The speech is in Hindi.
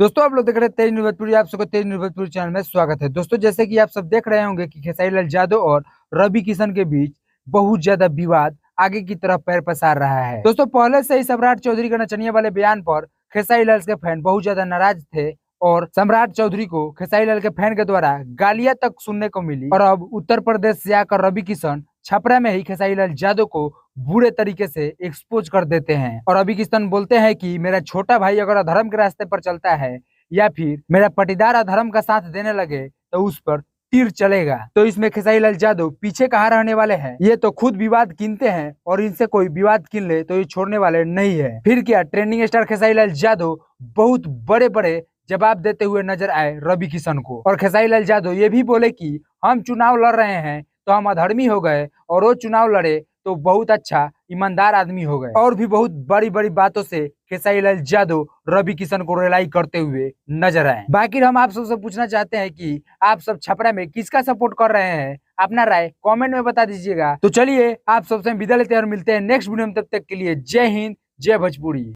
दोस्तों आप लोग देख रहे हैं तेज न्यूज़ भोजपुरी। आप सबको तेज न्यूज़ भोजपुरी चैनल में स्वागत है। दोस्तों जैसे कि आप सब देख रहे होंगे कि खेसारी लाल यादव और रवि किशन के बीच बहुत ज्यादा विवाद आगे की तरफ पैर पसार रहा है। दोस्तों पहले से ही सम्राट चौधरी के नचनिया वाले बयान पर खेसारी लाल के फैन बहुत ज्यादा नाराज थे और सम्राट चौधरी को खेसारी लाल के फैन के द्वारा गालियां तक सुनने को मिली। और अब उत्तर प्रदेश से आकर रवि किशन छपरा में ही खेसारी लाल यादव को बुरे तरीके से एक्सपोज कर देते हैं। और रवि किशन बोलते हैं कि मेरा छोटा भाई अगर अधर्म के रास्ते पर चलता है या फिर मेरा पटीदार अधर्म का साथ देने लगे तो उस पर तीर चलेगा। तो इसमें खेसारी लाल यादव पीछे कहाँ रहने वाले हैं, ये तो खुद विवाद कीनते हैं और इनसे कोई विवाद कीन ले तो ये छोड़ने वाले नहीं है। फिर क्या ट्रेंडिंग स्टार खेसारी लाल यादव बहुत बड़े बड़े जवाब देते हुए नजर आए रवि किशन को। और खेसारी लाल यादव ये भी बोले कि हम चुनाव लड़ रहे हैं तो हम अधर्मी हो गए और वो चुनाव लड़े तो बहुत अच्छा ईमानदार आदमी हो गए। और भी बहुत बड़ी बड़ी बातों से खेसारी लाल यादव रवि किशन को रिलाई करते हुए नजर आए। बाकी हम आप सबसे पूछना चाहते हैं कि आप सब छपरा में किसका सपोर्ट कर रहे हैं, अपना राय कमेंट में बता दीजिएगा। तो चलिए आप सबसे विदा लेते हैं और मिलते हैं नेक्स्ट वीडियो में। तब तक के लिए जय हिंद, जय भोजपुरी।